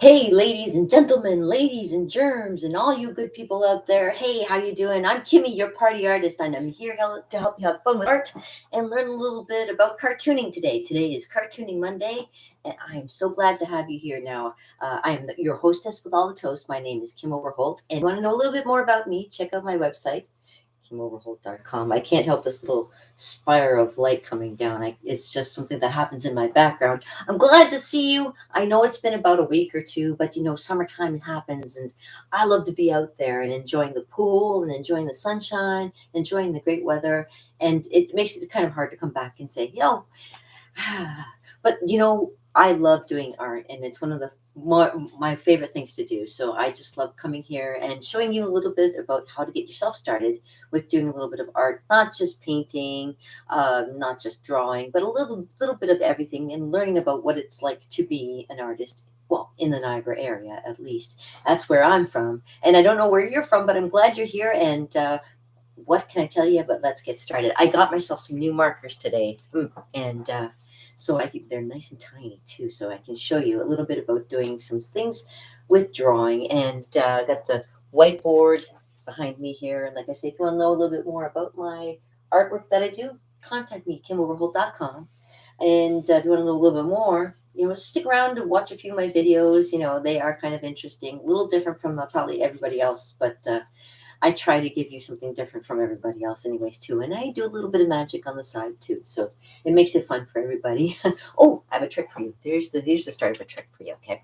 Hey, ladies and gentlemen, ladies and germs, and all you good people out there. Hey, how you doing? I'm Kimmy, your party artist, and I'm here to help you have fun with art and learn a little bit about cartooning today. Today is Cartooning Monday, and I am so glad to have you here now. I am your hostess with all the toast. My name is Kim Overholt, and if you want to know a little bit more about me, check out my website, KimOverholt.com. I can't help this little spire of light coming down. It's just something that happens in my background. I'm glad to see you. I know it's been about a week or two, but summertime happens, and I love to be out there and enjoying the pool and enjoying the sunshine, enjoying the great weather. And it makes it kind of hard to come back and say, but I love doing art, and it's one of the my favorite things to do. So I just love coming here and showing you a little bit about how to get yourself started with doing a little bit of art, not just painting, not just drawing, but a little bit of everything, and learning about what it's like to be an artist. Well, in the Niagara area, at least. That's where I'm from. And I don't know where you're from, but I'm glad you're here. And what can I tell you? But let's get started. I got myself some new markers today. And so they're nice and tiny too, so I can show you a little bit about doing some things with drawing. And got the whiteboard behind me here. And like I say, if you want to know a little bit more about my artwork that I do, contact me, KimOverholt.com. And if you want to know a little bit more, stick around and watch a few of my videos. They are kind of interesting, a little different from probably everybody else, but I try to give you something different from everybody else, anyways, too. And I do a little bit of magic on the side too, so it makes it fun for everybody. Oh, I have a trick for you. Here's the start of a trick for you. Okay,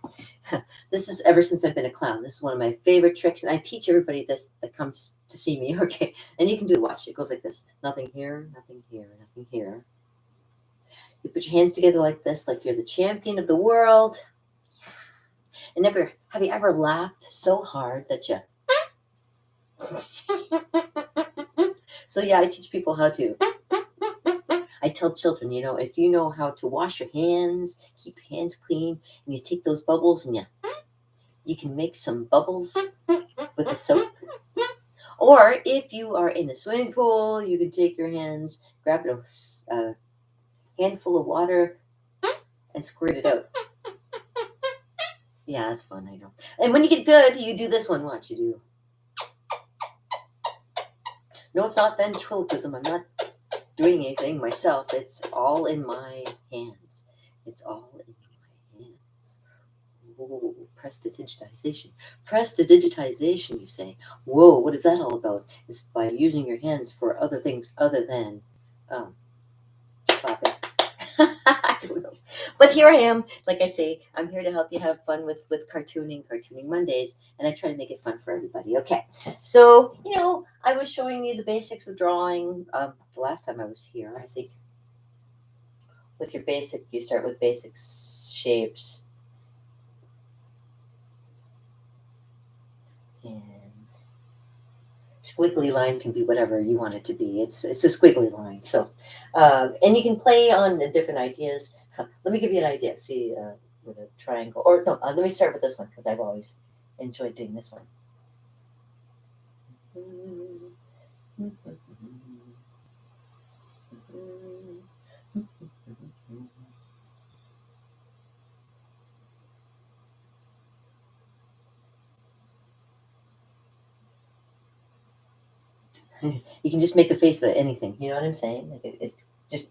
this is ever since I've been a clown. This is one of my favorite tricks, and I teach everybody this that comes to see me. Okay, and you can do it. Watch. It goes like this: nothing here, nothing here, nothing here. You put your hands together like this, like you're the champion of the world. And never have you ever laughed so hard that you so yeah, I teach people how to. I tell children, if you know how to wash your hands, keep your hands clean, and you take those bubbles and you can make some bubbles with the soap. Or if you are in a swimming pool, you can take your hands, grab a handful of water, and squirt it out. Yeah, that's fun, I know. And when you get good, you do this one. Watch, you do. No, it's not ventriloquism. I'm not doing anything myself. It's all in my hands. It's all in my hands. Whoa, prestidigitization. Prestidigitization, you say. Whoa, what is that all about? It's by using your hands for other things other than clapping. I don't know. But here I am. Like I say, I'm here to help you have fun with cartooning Mondays, and I try to make it fun for everybody. Okay. So, I was showing you the basics of drawing the last time I was here. I think with your basic, you start with basic shapes. And squiggly line can be whatever you want it to be. It's a squiggly line. So, and you can play on the different ideas. Let me give you an idea. See, with a triangle, or no, let me start with this one because I've always enjoyed doing this one. You can just make a face of anything. You know what I'm saying? Like it just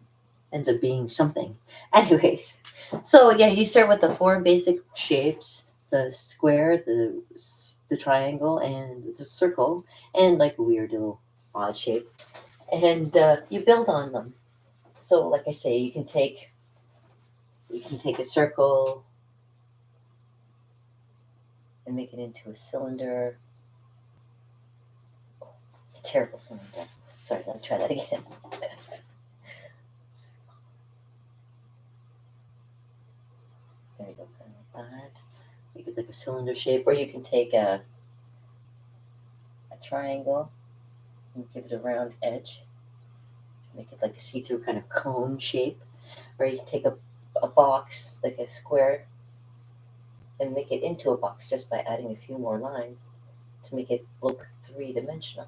ends up being something. Anyways, so yeah, you start with the four basic shapes: the square, the triangle, and the circle, and like a weird little odd shape, and you build on them. So, like I say, you can take a circle and make it into a cylinder. It's a terrible cylinder. Sorry, let me try that again. There you go, kind of like that. You could like a cylinder shape, or you can take a triangle and give it a round edge, make it like a see-through kind of cone shape. Or you can take a box, like a square, and make it into a box just by adding a few more lines to make it look three-dimensional.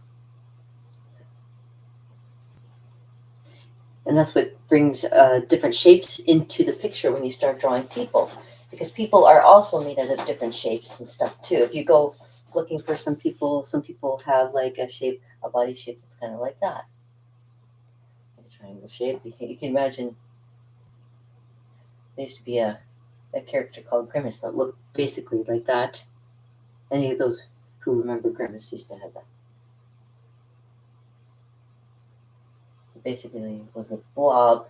And that's what brings different shapes into the picture when you start drawing people. because people are also made out of different shapes and stuff too. If you go looking for some people have like a body shape that's kind of like that, a triangle shape. You can imagine there used to be a character called Grimace that looked basically like that. Any of those who remember Grimace used to have that. It basically was a blob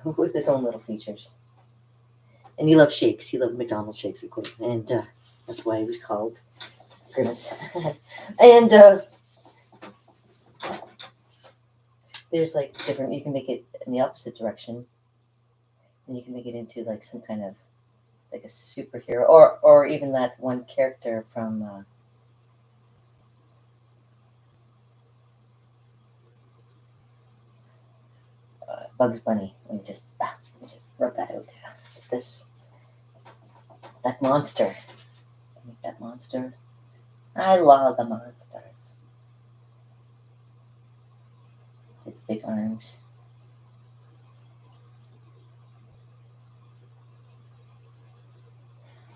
with his own little features. And he loved shakes. He loved McDonald's shakes, of course. And that's why he was called Grimace. And there's like different, you can make it in the opposite direction. And you can make it into like some kind of like a superhero, or even that one character from Bugs Bunny. Let me just rub that out. This that monster. Make that monster. I love the monsters. With big arms.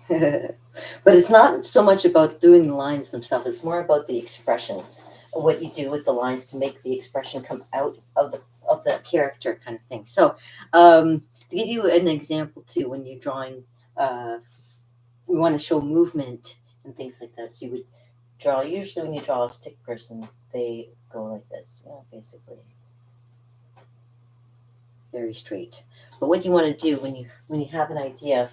But it's not so much about doing the lines themselves. It's more about the expressions, what you do with the lines to make the expression come out of the character, kind of thing. So, to give you an example too, when you're drawing, we want to show movement and things like that. So you would draw. Usually, when you draw a stick person, they go like this, basically very straight. But what you want to do when you have an idea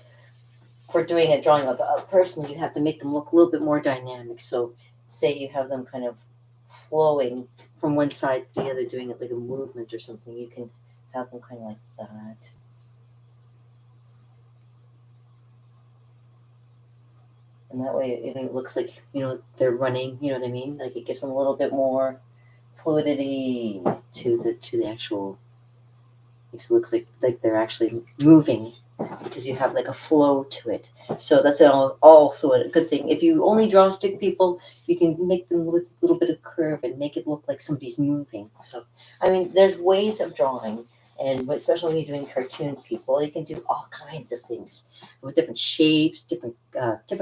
for doing a drawing of a person, you have to make them look a little bit more dynamic. So, say you have them kind of flowing from one side to the other, doing it like a movement or something. You can have them kind of like that. And that way it looks like, they're running, you know what I mean? Like it gives them a little bit more fluidity to the actual. It looks like they're actually moving because you have like a flow to it. So that's also a good thing. If you only draw stick people, you can make them with a little bit of curve and make it look like somebody's moving. So, I mean, there's ways of drawing, and especially when you're doing cartoon people, you can do all kinds of things with different shapes, different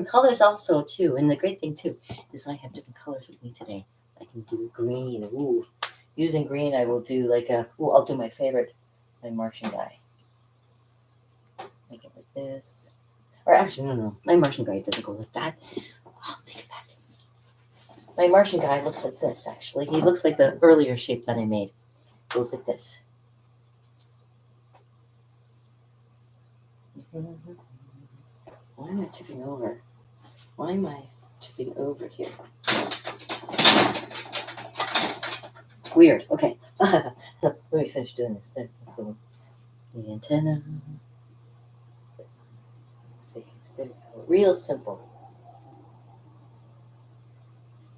colors also too. And the great thing too is I have different colors with me today. I can do green. Ooh, using green, I will do I'll do my favorite. My Martian guy. Make it like this. Or actually, no. My Martian guy doesn't go like that. I'll take it back. My Martian guy looks like this, actually. He looks like the earlier shape that I made. It goes like this. Why am I tipping over? Why am I tipping over here? Weird. Okay. Let me finish doing this. There. So, the antenna. There we go. Real simple.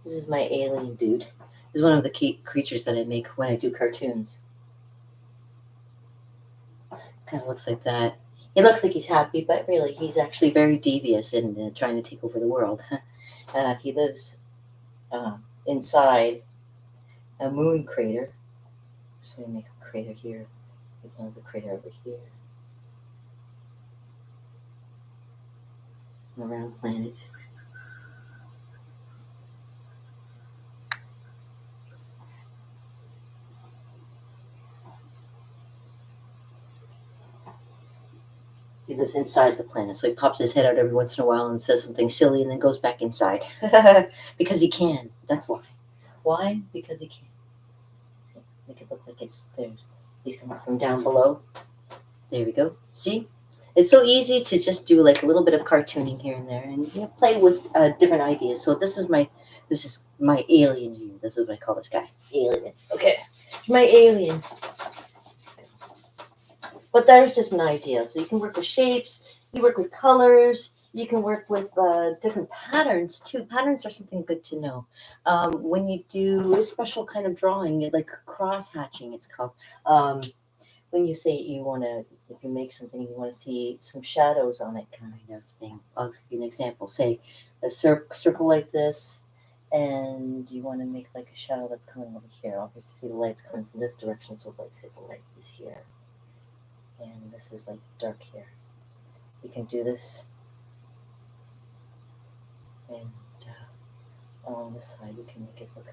This is my alien dude. This is one of the key creatures that I make when I do cartoons. Kind of looks like that. He looks like he's happy, but really he's actually very devious and trying to take over the world. He lives inside a moon crater. So we make a crater here. Make another crater over here. An around planet. He lives inside the planet, so he pops his head out every once in a while and says something silly and then goes back inside. Because he can. That's why. Why? Because he can. Make it look like it's there's. He's coming from down below. There we go. See? It's so easy to just do like a little bit of cartooning here and there, and play with different ideas. So this is my alien view. This is what I call this guy, alien. Okay, my alien. But there's just an idea. So you can work with shapes. You work with colors. You can work with different patterns too. Patterns are something good to know. When you do a special kind of drawing, like cross hatching, it's called. When you say if you make something, you want to see some shadows on it, kind of thing. I'll give you an example. Say a circle like this, and you want to make like a shadow that's coming over here. Obviously, see the light's coming from this direction, so let's say the light is here, and this is like dark here. You can do this, and along the side you can make it look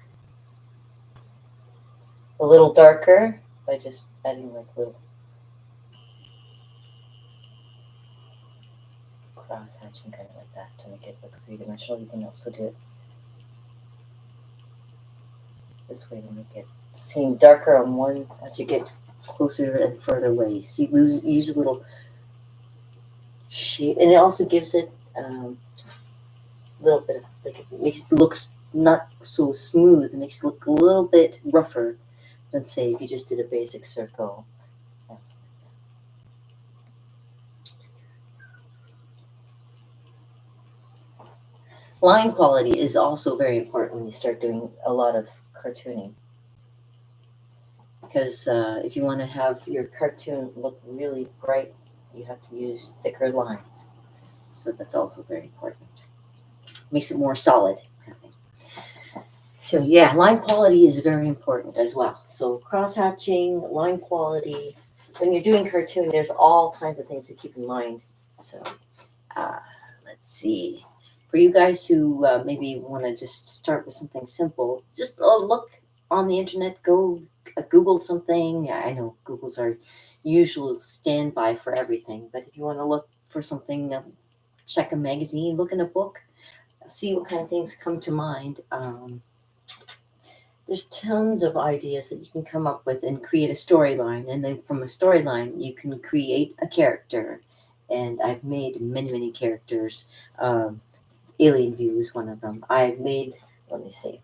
a little darker by just adding like little cross hatching, kind of like that, to make it look three-dimensional. You can also do it this way to make it seem darker on one as you get closer and further away. So you use a little shape, and it also gives it a little bit of, like, it makes it looks not so smooth. It makes it look a little bit rougher than, say, if you just did a basic circle. Line quality is also very important when you start doing a lot of cartooning, because if you want to have your cartoon look really bright, you have to use thicker lines. So that's also very important. Makes it more solid. So yeah, line quality is very important as well. So cross hatching, line quality. When you're doing cartoon, there's all kinds of things to keep in mind. So let's see. For you guys who maybe want to just start with something simple, just look on the internet, go Google something. I know Google's our usual standby for everything, but if you want to look for something, check a magazine, look in a book, see what kind of things come to mind. There's tons of ideas that you can come up with and create a storyline, and then from a storyline you can create a character. And I've made many characters. Alien View is one of them. I've made, let me see.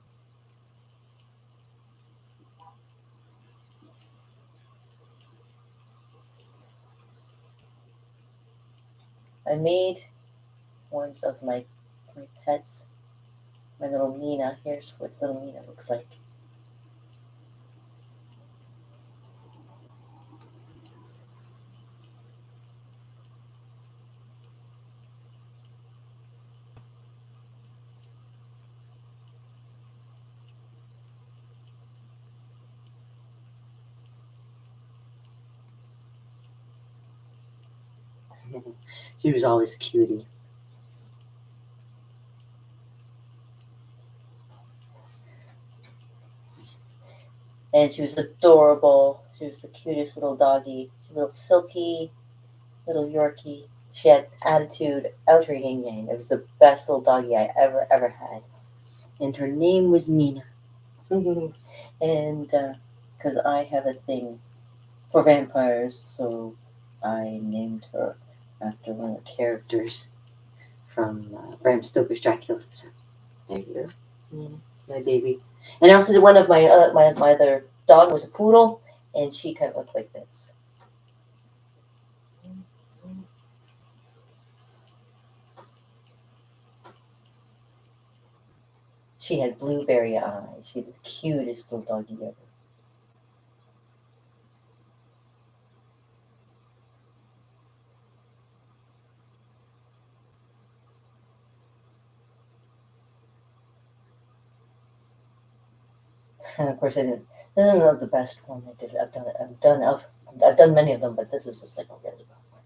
I made ones of my pets. My little Mina. Here's what little Mina looks like. She was always a cutie. And she was adorable. She was the cutest little doggy. She was a little silky, little Yorkie. She had attitude, outer yin yang. It was the best little doggy I ever had. And her name was Mina. And because I have a thing for vampires, so I named her after one of the characters from Bram Stoker's Dracula. So there you go, Mina, my baby. And I also did one of my other dog was a poodle, and she kind of looked like this. She had blueberry eyes. She was the cutest little doggy ever. And of course, I didn't. This is not the best one I did. I've done many of them, but this is just like a really rough one.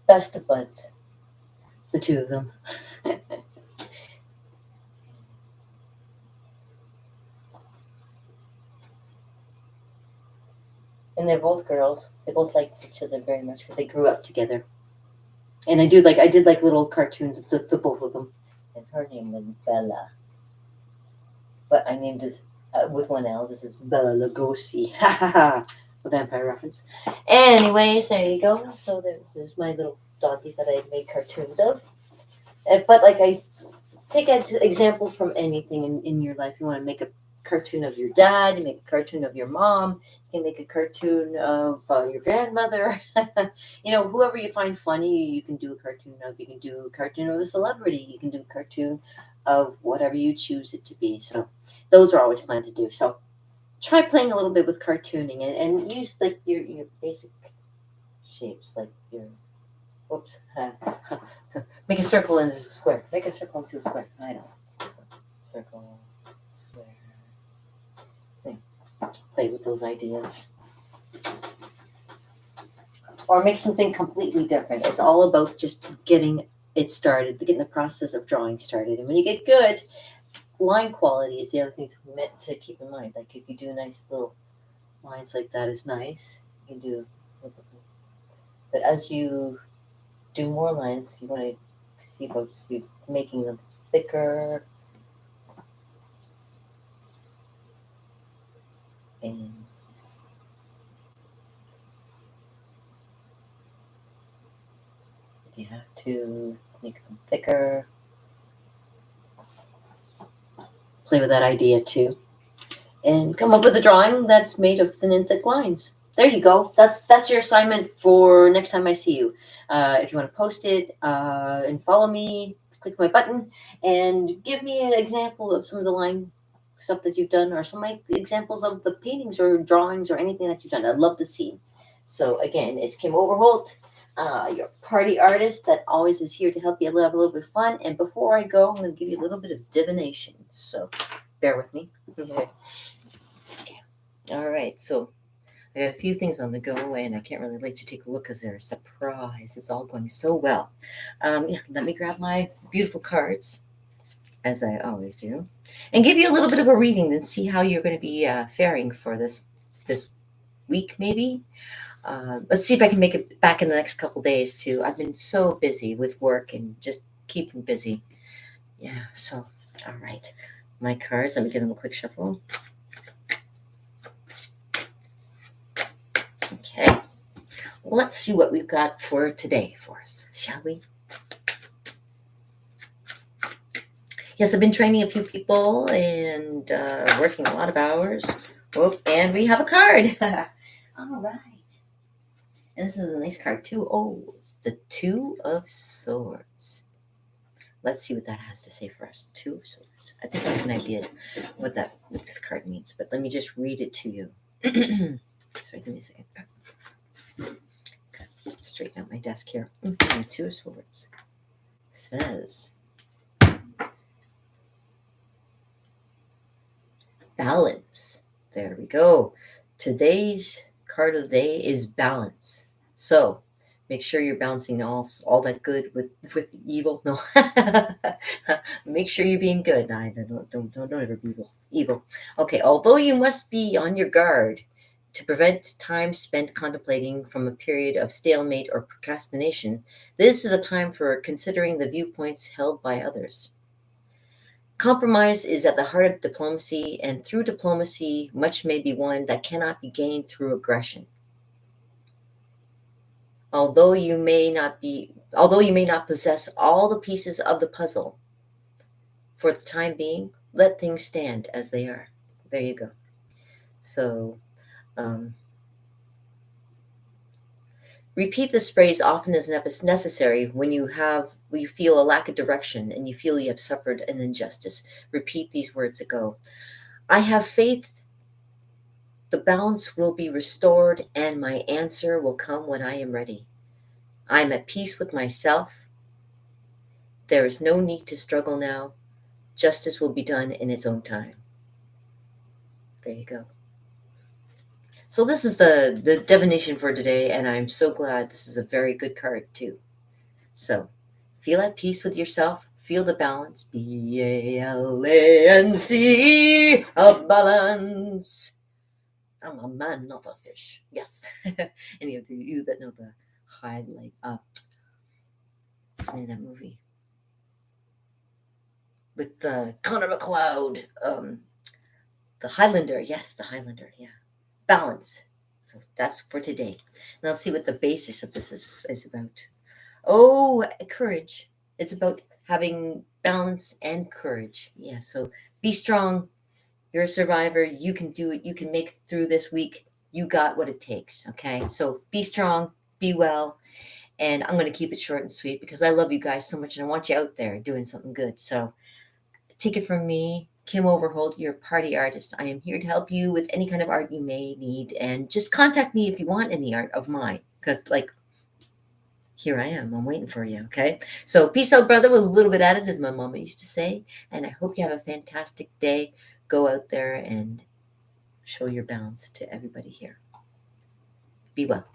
Best of buds, the two of them. And they're both girls. They both like each other very much because they grew up together. And I did like little cartoons of the both of them. And her name was Bella, but I named this with one L. This is Bella Lugosi. Ha ha ha! A vampire reference. Anyways, there you go. So there's my little doggies that I made cartoons of. But like, I take examples from anything in your life. You want to make a cartoon of your dad, you make a cartoon of your mom, you can make a cartoon of your grandmother. Whoever you find funny, you can do a cartoon of. You can do a cartoon of a celebrity. You can do a cartoon of whatever you choose it to be. So those are always fun to do. So try playing a little bit with cartooning, and use like your basic shapes, like your whoops. Make a circle into a square. Make a circle into a square. I know. Circle, square. Play with those ideas. or make something completely different. It's all about just getting it started, getting the process of drawing started. And when you get good, line quality is the other thing to keep in mind. Like if you do nice little lines like that is nice, you can do. But as you do more lines, you want to see about making them thicker. And you have to make them thicker. Play with that idea too. And come up with a drawing that's made of thin and thick lines. There you go. That's your assignment for next time I see you. If you want to post it and follow me, click my button and give me an example of some of the line stuff that you've done, or some examples of the paintings or drawings or anything that you've done. I'd love to see. So again, it's Kim Overholt, your party artist that always is here to help you have a little bit of fun. And before I go, I'm going to give you a little bit of divination. So bear with me. Okay. All right, so I got a few things on the go, and I can't really let you take a look because they're a surprise. It's all going so well. Let me grab my beautiful cards, as I always do, and give you a little bit of a reading and see how you're going to be faring for this week, maybe. Let's see if I can make it back in the next couple days, too. I've been so busy with work and just keeping busy. Yeah, so, all right. My cards, let me give them a quick shuffle. Okay, let's see what we've got for today for us, shall we? Yes, I've been training a few people and working a lot of hours. Oh, and we have a card. All right. And this is a nice card, too. Oh, it's the Two of Swords. Let's see what that has to say for us. Two of Swords. I think I have an idea what this card means, but let me just read it to you. Sorry, give me a second. Straighten out my desk here. The Two of Swords says balance. There we go. Today's card of the day is balance. So make sure you're balancing all that good with evil. No, make sure you're being good. Don't ever be evil. Okay. Although you must be on your guard to prevent time spent contemplating from a period of stalemate or procrastination, this is a time for considering the viewpoints held by others. Compromise is at the heart of diplomacy, and through diplomacy, much may be won that cannot be gained through aggression. Although you may not possess all the pieces of the puzzle, for the time being, let things stand as they are. There you go. So, repeat this phrase often as necessary when you feel a lack of direction and you feel you have suffered an injustice. Repeat these words that go, I have faith the balance will be restored and my answer will come when I am ready. I am at peace with myself. There is no need to struggle now. Justice will be done in its own time. There you go. So this is the divination for today, and I'm so glad this is a very good card too. So feel at peace with yourself. Feel the balance. B-A-L-A-N-C, a balance. I'm a man, not a fish. Yes. Any of you that know the highlight, what's the name of that movie? With Connor McLeod, the Highlander. Yes, the Highlander. Yeah. Balance. So that's for today. Now let's see what the basis of this is about. Oh, courage. It's about having balance and courage. Yeah, so be strong. You're a survivor. You can do it. You can make it through this week. You got what it takes. Okay, so be strong, be well. And I'm going to keep it short and sweet because I love you guys so much and I want you out there doing something good. So take it from me, Kim Overholt, your party artist. I am here to help you with any kind of art you may need. And just contact me if you want any art of mine. Because, here I am. I'm waiting for you, okay? So peace out, brother, with a little bit added, as my mama used to say. And I hope you have a fantastic day. Go out there and show your balance to everybody here. Be well.